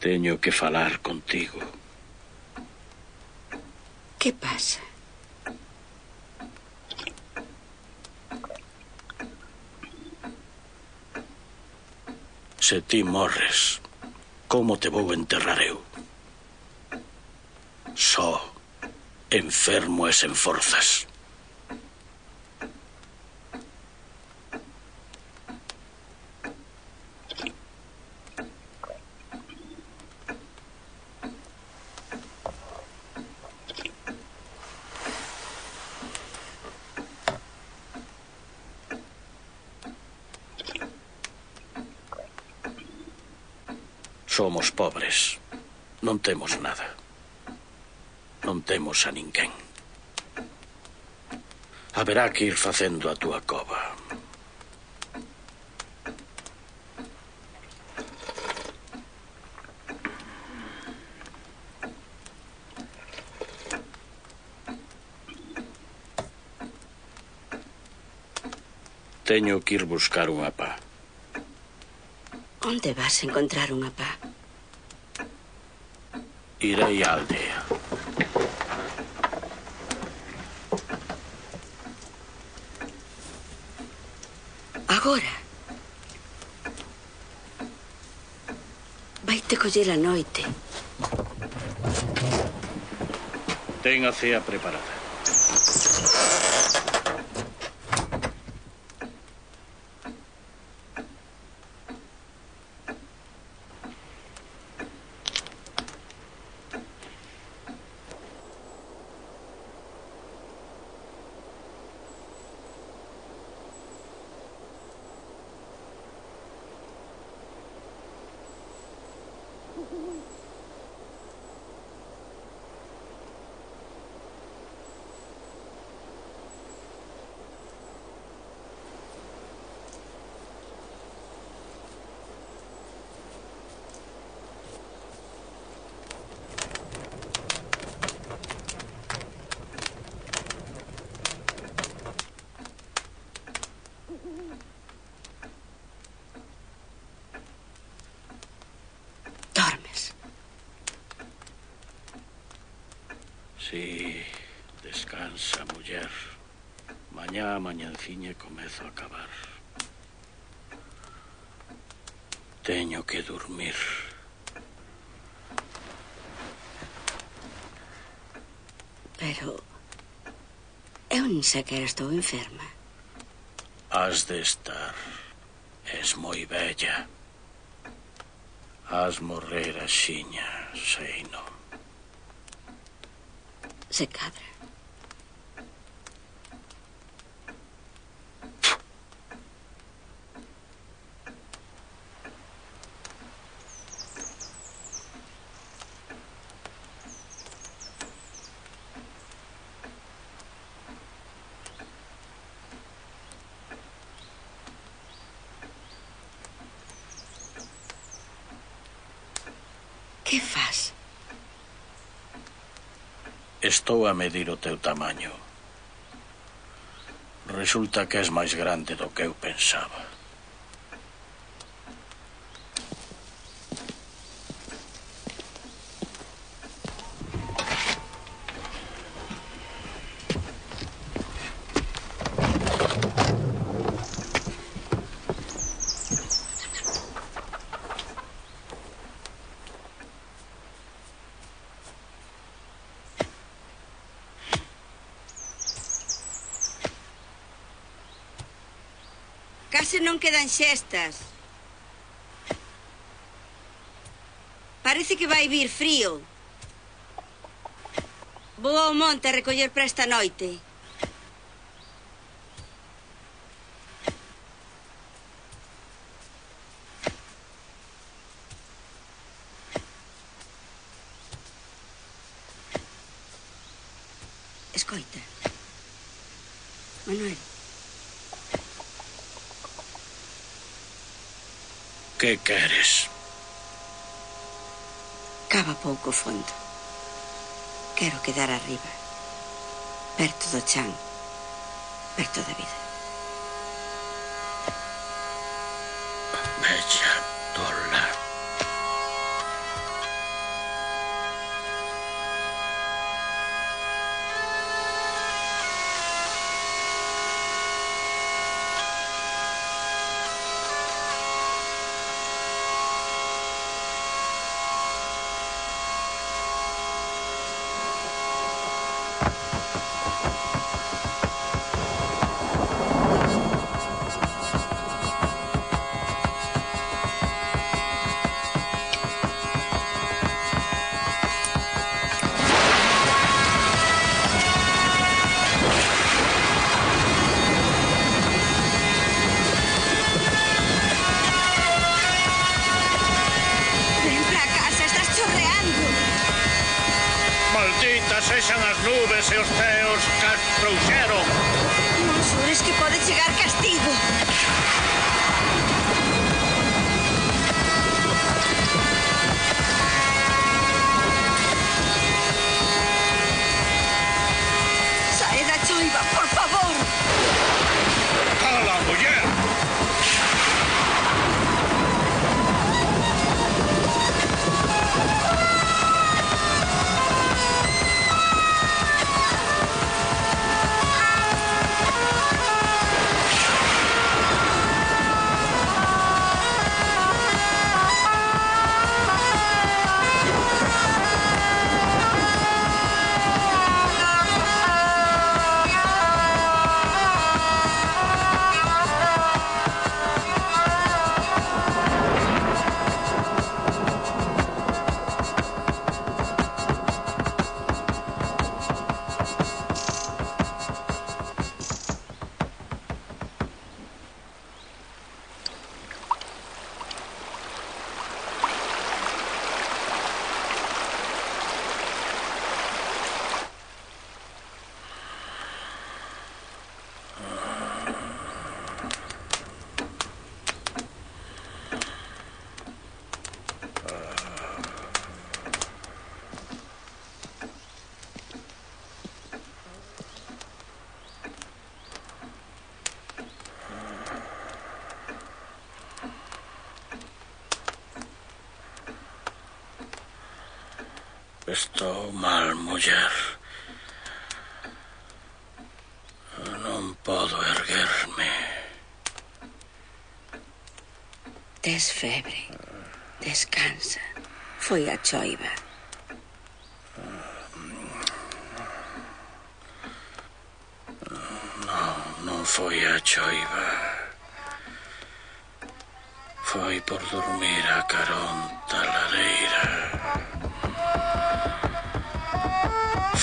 Teño que falar contigo. Que pasa? Se ti morres, como te vou enterrar eu? Só, enfermo e sen forzas. Somos pobres. Non temos nada. Non temos a ninguén. Haberá que ir facendo a túa cova. Teño que ir buscar unha pá. Onde vas a encontrar unha pá? Irei á aldea. Agora? Vaite coller a noite. Ten a cea preparada. Sí, descansa, muller. Mañá a mañanciña comezo a cavar. Teño que dormir. Pero eu nin sequera estou enferma. Has de estar. Es moi bella. Has morrer axiña, sei non. Se cadra. Que fas? Estou a medir o teu tamaño. Resulta que és máis grande do que eu pensaba. Case non quedan xestas. Parece que vai vir frío. Vou ao monte a recoller para esta noite. Escoita. Manuel. Que queres? Cava pouco fondo. Quero quedar arriba, perto do chan, perto da vida. Bella tola. Benditas sexan as nubes e os ceos que as trouxeron. Non xures que pode chegar castigo. Sae da choiva, por favor. Cala, muller! Estou mal, muller. Non podo erguerme. Tes febre. Descansa. Foi a choiva. Non foi a choiva. Foi por dormir a carón da lareira.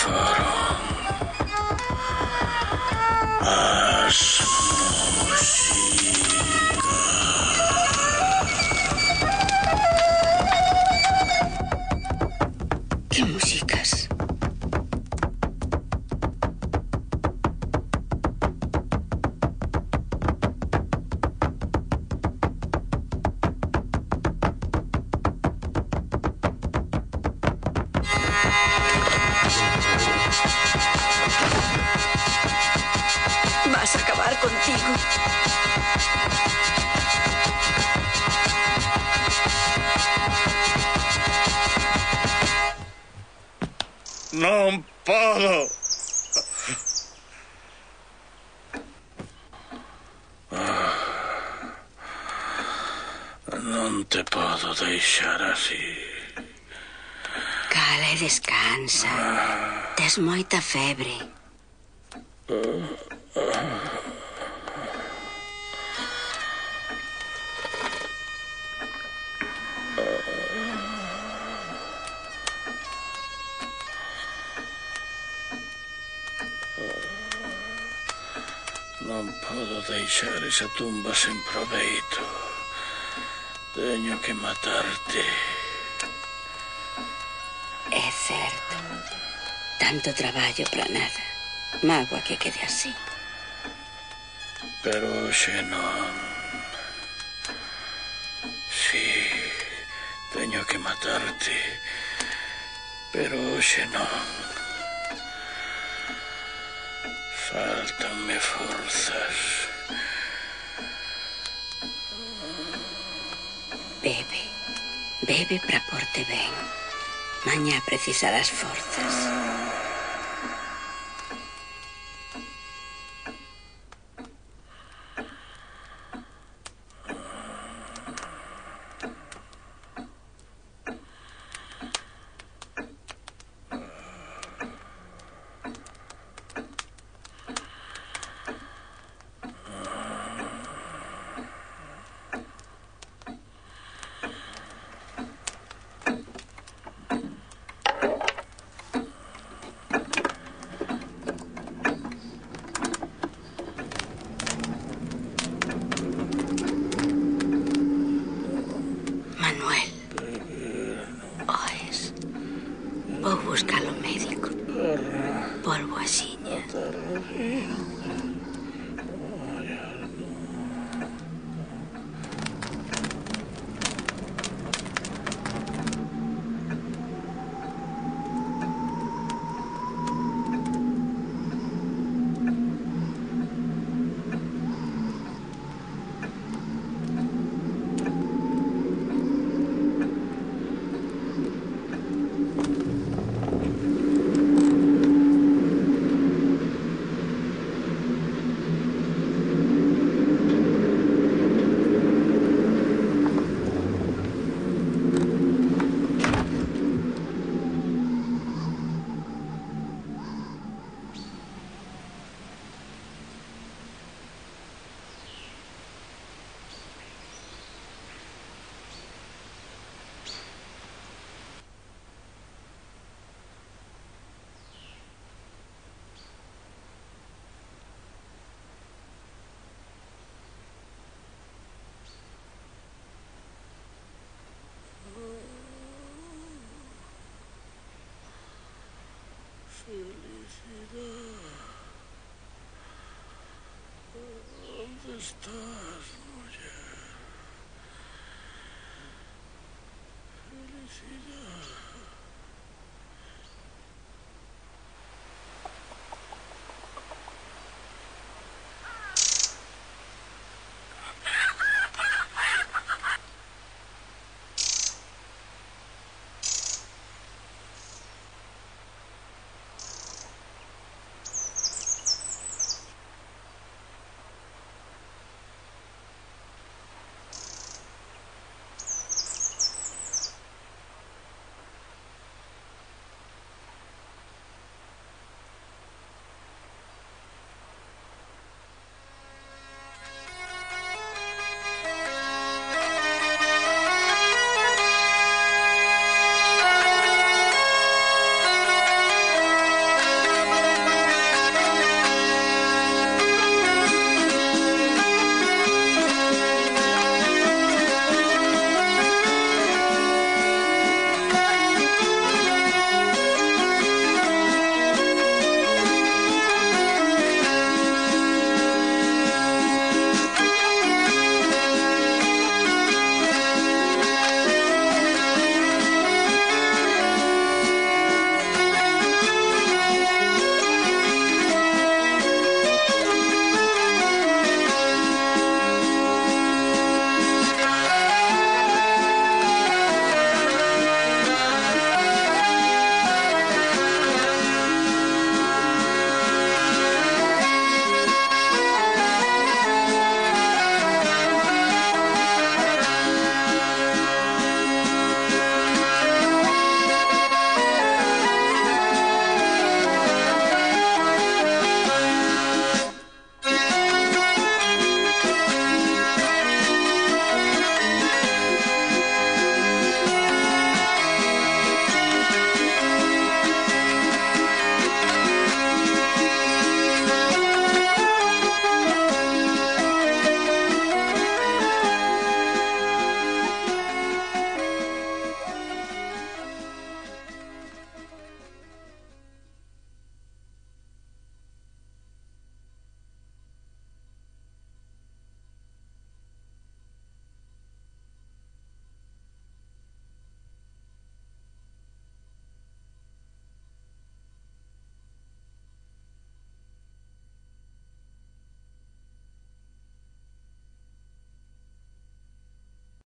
Foron as músicas. Que músicas? Vas a acabar contigo. Non podo. Non te podo deixar así. Cala e descansa. Tes moita febre. Non podo deixar esa tumba sen proveito. Teño que matarte. É certo. Tanto traballo para nada. Mágoa que quede así. Pero hoxe non. Si, teño que matarte. Pero hoxe non. Faltanme forzas. Bebe. Bebe para porte ben. Mañá precisarás forzas. calo médico. Volvo axiña. Felicidad. ¿Dónde estás, mujer? Felicidad.